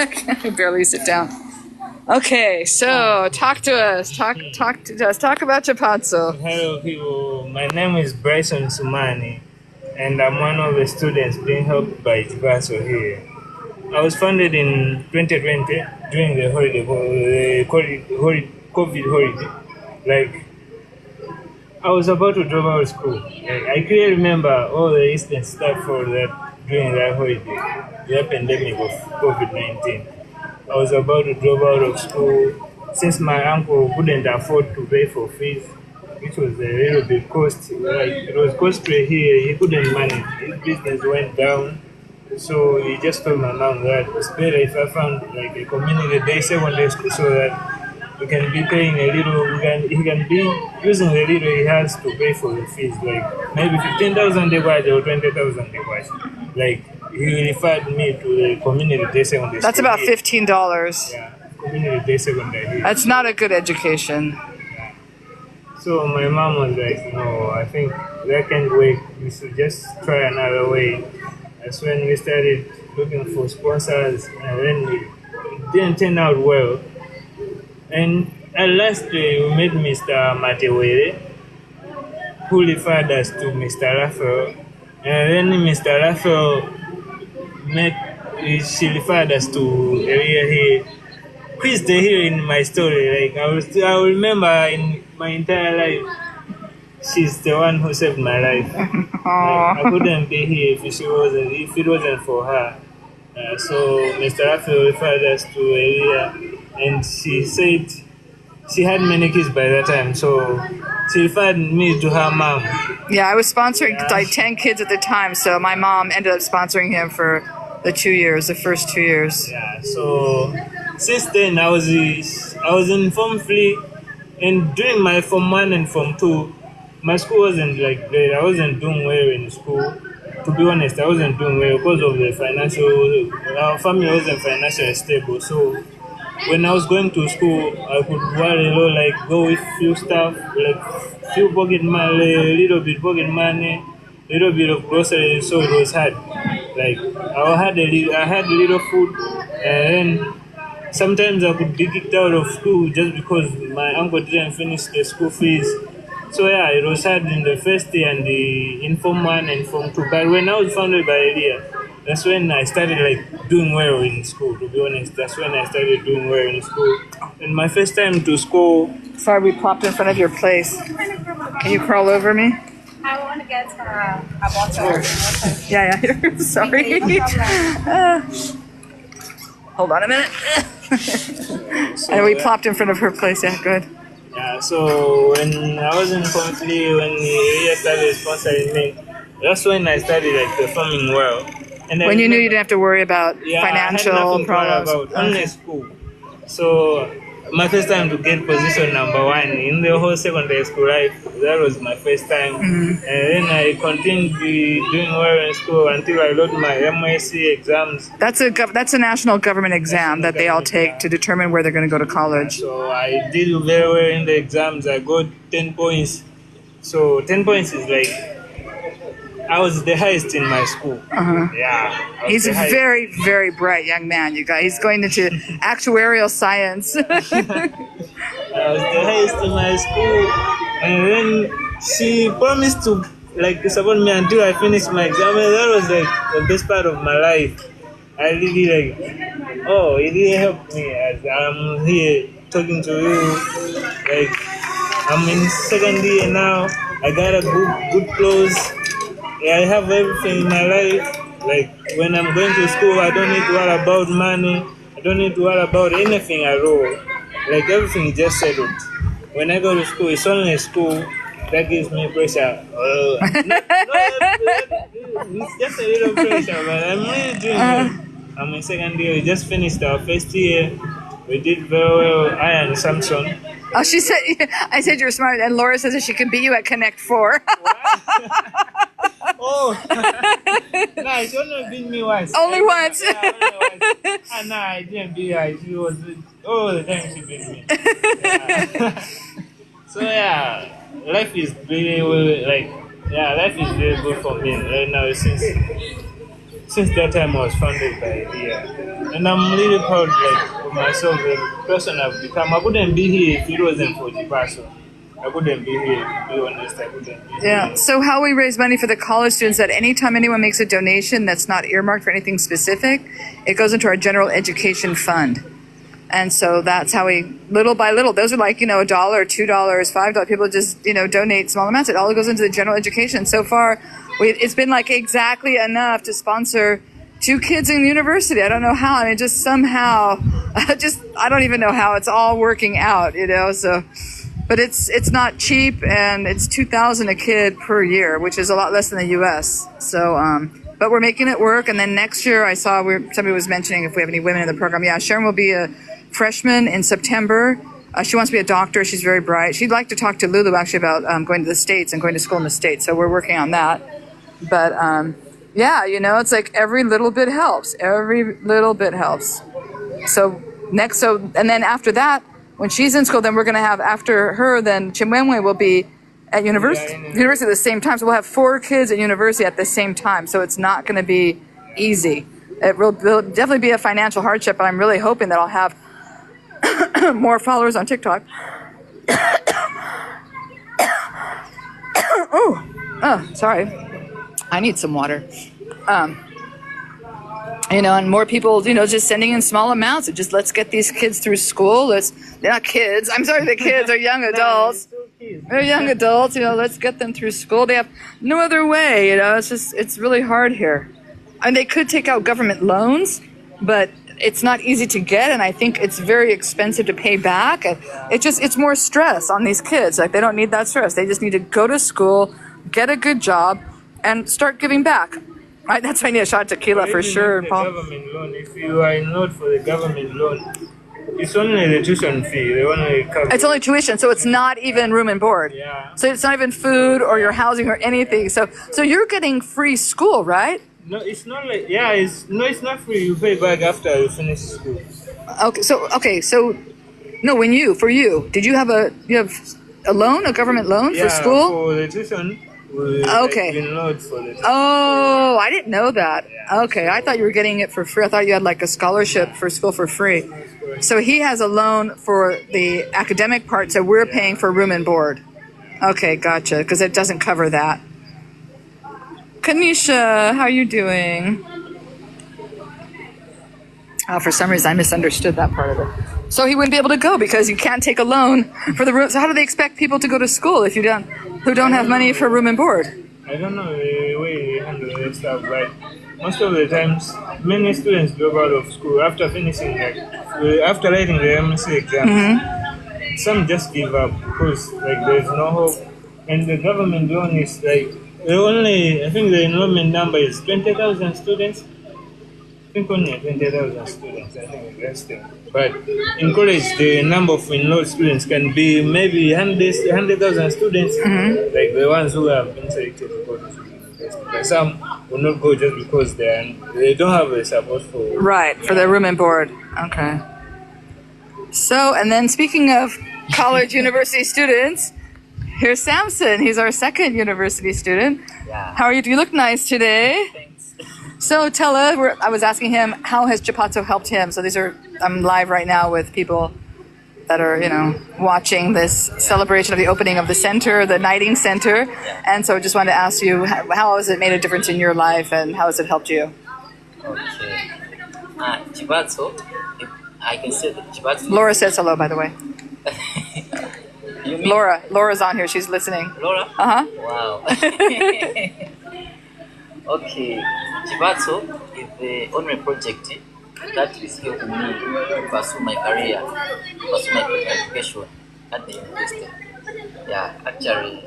I can barely sit down. Okay, so talk to us. Talk to us. Talk about Chapanso. Hello, people. My name is Bryson Sumani, and I'm one of the students being helped by Chapanso here. I was founded in 2020 during the COVID holiday. Like, I was about to drop out of school. Like, I clearly remember all the incidents stuff for that during that holiday, the pandemic of COVID-19. I was about to drop out of school since my uncle couldn't afford to pay for fees, which was a little bit costly. Like, it was costly here, he couldn't manage. His business went down. So he just told my mom that it's better if I found like a community day secondary school so that we can be paying a little, he can be using the little he has to pay for the fees, like maybe 15,000 dewaja or 20,000 dewaja. Like, he referred me to the community day secondary That's school. about $15. Yeah, community day secondary. That's not a good education. Yeah. So my mom was like, no, I think that can't work. We should just try another way. That's when we started looking for sponsors, and then it didn't turn out well. And at last, we met Mr. Matewere, who referred us to Mr. Raphael. And then Mr. Raphael she referred us to area here. Who is the hero in my story? Like, I will remember in my entire life. She's the one who saved my life. Like, I couldn't be here if it wasn't for her. So Mr. Raphael referred us to area, and she said she had many kids by that time, so she referred me to her mom. Yeah, I was sponsoring like 10 kids at the time, so my mom ended up sponsoring him for the first 2 years. Yeah, so since then I was in Form 3, and during my Form 1 and Form 2, my school wasn't like great. I wasn't doing well in school. To be honest, I wasn't doing well because of the our family wasn't financially stable. So when I was going to school, I could like go with few stuff, like few pocket money, a little bit pocket money, a little bit of groceries. So it was hard. Like, I had a little food, and then sometimes I could be kicked out of school just because my uncle didn't finish the school fees. So yeah, it was hard in the first year and in Form 1 and Form 2. But when I was founded by Elia, that's when I started like doing well in school, to be honest. That's when I started doing well in school. And my first time to school... Sorry, we popped in front of your place. Can you crawl over me? I want to get a bottle. Yeah, sorry. Hold on a minute. And we plopped in front of her place, yeah, good. Yeah, so when I was in Form 3, when the area started sponsoring me, that's when I started like performing well. And then when you knew you didn't have to worry about financial I had nothing problems. To worry about, only school. So my first time to get position number 1 in the whole secondary school life, that was my first time. And then I continued doing well in school until I wrote my MSc exams. That's a national government exam that they all take to determine where they're going to go to college. So I did very well in the exams. I got 10 points. So 10 points is like, I was the highest in my school. Yeah. He's a very, very bright young man, you guys. He's going into actuarial science. I was the highest in my school. And then she promised to like support me until I finished my exam. And that was like the best part of my life. I really it really helped me as I'm here talking to you. Like, I'm in second year now. I got a good clothes. Yeah, I have everything in my life. Like, when I'm going to school, I don't need to worry about money. I don't need to worry about anything at all. Like, everything is just settled. When I go to school, it's only school that gives me pressure. It's just a little pressure, but I'm really doing it. I'm in second year. We just finished our first year. We did very well. I and Samson. Oh, she said, I said you're smart, and Laura says that she can beat you at Connect 4. Oh, no, she only beat me once. Only once. No, I didn't beat her. She was all the time she beat me. Yeah. So yeah, life is really life is very good for me right now since that time I was founded by here. And I'm really proud like of myself, the person I've become. I couldn't be here if it wasn't for the person. I couldn't be here, to be honest, I couldn't be Yeah. here. So how we raise money for the college students, that anytime anyone makes a donation that's not earmarked for anything specific, it goes into our general education fund. And so that's how we, little by little, those are like, $1, $2, $5. People just, donate small amounts. It all goes into the general education. So far, it's been like exactly enough to sponsor 2 kids in university. I don't know how. I mean, just somehow, I don't even know how it's all working out, so. But it's not cheap, and it's $2,000 a kid per year, which is a lot less than the U.S. So, but we're making it work. And then next year, I saw somebody was mentioning if we have any women in the program. Yeah, Sharon will be a freshman in September. She wants to be a doctor. She's very bright. She'd like to talk to Lulu actually about going to the States and going to school in the States. So we're working on that. But yeah, it's like every little bit helps. Every little bit helps. And then after that, when she's in school, then we're going to have, after her, then Chimwemwe will be at university at the same time. So we'll have 4 kids at university at the same time. So it's not going to be easy. It will definitely be a financial hardship, but I'm really hoping that I'll have more followers on TikTok. Oh, sorry. I need some water. And more people, just sending in small amounts. Just let's get these kids through school. They're not kids. I'm sorry, the kids are young adults. They're young adults. Let's get them through school. They have no other way. It's really hard here. And they could take out government loans, but it's not easy to get, and I think it's very expensive to pay back. And it's more stress on these kids. Like, they don't need that stress. They just need to go to school, get a good job, and start giving back. Right? That's why I need a shot of tequila for sure, Paul. Government loan. If you are enrolled for the government loan, it's only the tuition fee. They only cover. It's only tuition, so it's not even room and board. Yeah. So it's not even food or your housing or anything. So you're getting free school, right? No, it's not like it's not free. You pay back after you finish school. Okay. So no, for you, did you have a loan, a government loan for school? Yeah, for the tuition. Okay. Oh, I didn't know that. Okay, I thought you were getting it for free. I thought you had like a scholarship for school for free. So he has a loan for the academic part, so we're paying for room and board. Okay, gotcha, because it doesn't cover that. Kanisha, how are you doing? Oh, for some reason I misunderstood that part of it. So he wouldn't be able to go because you can't take a loan for the room. So how do they expect people to go to school if who don't have money for room and board? I don't know the way they handle that stuff, but most of the times, many students drop out of school after finishing, after writing the MSc exams. Mm-hmm. Some just give up because there's no hope, and the government loan is I think the enrollment number is 20,000 students. I think only 20,000 students, I think that's the. But in college, the number of enrolled students can be maybe 100,000 students, mm-hmm. like the ones who have been selected to go to university. But some will not go just because they don't have the support for... Right, for their room and board. Okay. So, and then speaking of college university students, here's Samson. He's our second university student. Yeah. How are you? You look nice today. Thanks. So tell us, I was asking him, how has Chapatso helped him? So I'm live right now with people that are, watching this celebration of the opening of the center, the Knighting Center. And so I just wanted to ask you, how has it made a difference in your life and how has it helped you? Okay. Chapatso, I can say that Chapatso... Laura says hello, by the way. You mean Laura's on here. She's listening. Laura? Uh-huh. Wow. Okay, Chapatso is the only project that is helping me to pursue my career, pursue my education at the university. Yeah, actually,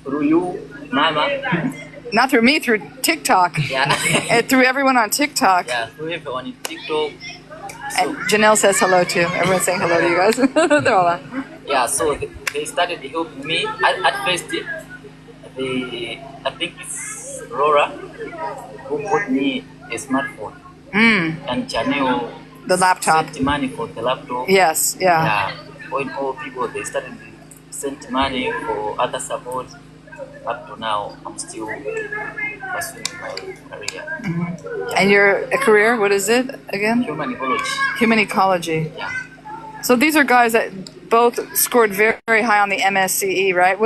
through you, Mama. Not through me, through TikTok. Yeah. And through everyone on TikTok. Yeah, through everyone on TikTok. And Janelle says hello too. Everyone's saying hello to you guys. They're all on. Yeah, so they started helping me. At first, I think it's Laura who bought me a smartphone. And Janelle the laptop. sent money for the laptop. Yes, yeah. When all people they started to send money for other support. up to now, I'm still pursuing my career. And your career, what is it again? Human ecology. Human ecology. Yeah. So these are guys that both scored very, very high on the MSCE, right?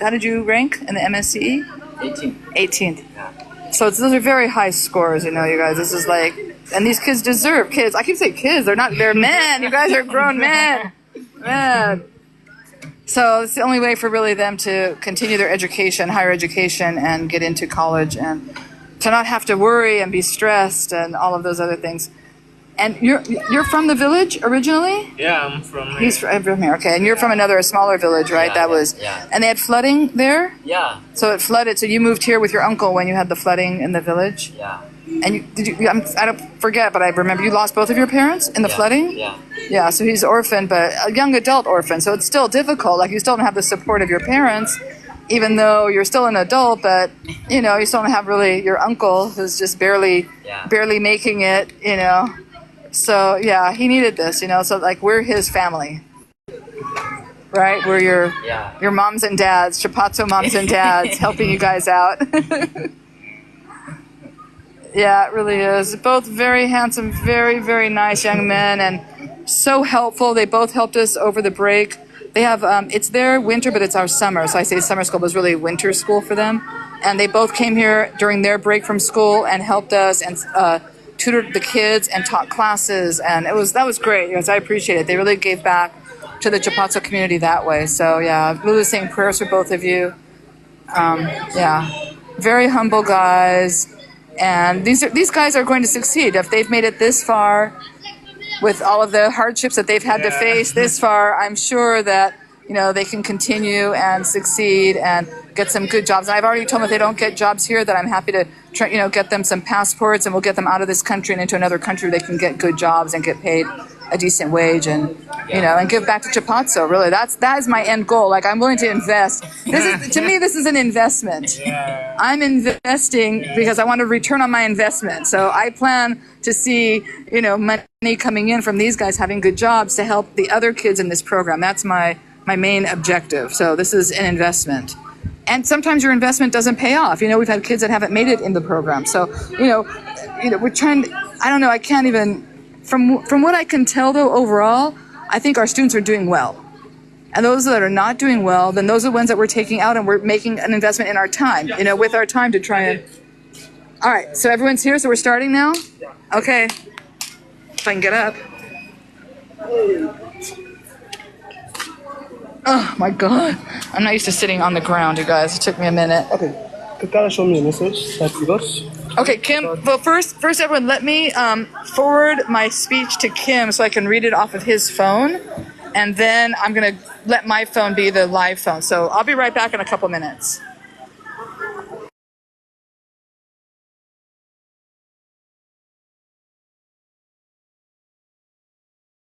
How did you rank in the MSCE? 18. 18th. Yeah. So those are very high scores, you guys. This is like, and these kids deserve kids. I keep saying kids. They're men. You guys are grown men. Man. So it's the only way for really them to continue their education, higher education, and get into college, and to not have to worry and be stressed and all of those other things. And you're from the village originally? Yeah, I'm from here. He's from here, okay. And you're from a smaller village, right? Yeah. And they had flooding there? Yeah. So it flooded. So you moved here with your uncle when you had the flooding in the village? Yeah. And I don't forget, but I remember you lost both of your parents in the flooding? Yeah. Yeah, so he's orphaned, but a young adult orphan. So it's still difficult. Like, you still don't have the support of your parents, even though you're still an adult, but, you still don't have really your uncle who's just barely making it, So, yeah, he needed this, So, like, we're his family, right? We're your moms and dads, Chapazzo moms and dads, helping you guys out. Yeah, it really is. Both very handsome, very, very nice young men, and so helpful. They both helped us over the break. They have, it's their winter, but it's our summer. So I say summer school, but it's really winter school for them. And they both came here during their break from school and helped us and tutored the kids and taught classes. And that was great. I appreciate it. They really gave back to the Chapazzo community that way. So yeah, really saying prayers for both of you. Very humble guys. And these guys are going to succeed. If they've made it this far with all of the hardships that they've had to face this far, I'm sure that they can continue and succeed and get some good jobs. And I've already told them if they don't get jobs here, that I'm happy to try, get them some passports, and we'll get them out of this country and into another country where they can get good jobs and get paid a decent wage, and and give back to Chapazzo. Really, that is my end goal. Like, I'm willing to invest. To me, this is an investment. Yeah. I'm investing because I want a return on my investment. So I plan to see, money coming in from these guys having good jobs to help the other kids in this program. That's my main objective. So this is an investment. And sometimes your investment doesn't pay off. We've had kids that haven't made it in the program. So, we're trying to, I don't know, I can't even, from what I can tell though, overall, I think our students are doing well. And those that are not doing well, then those are the ones that we're taking out, and we're making an investment in our time, with our time to try and... All right, so everyone's here, so we're starting now? Okay. If I can get up. Oh my God. I'm not used to sitting on the ground, you guys. It took me a minute. Okay. Can you show me a message that you got? Okay, Kim, well, first, everyone, let me forward my speech to Kim so I can read it off of his phone. And then I'm going to let my phone be the live phone. So I'll be right back in a couple minutes.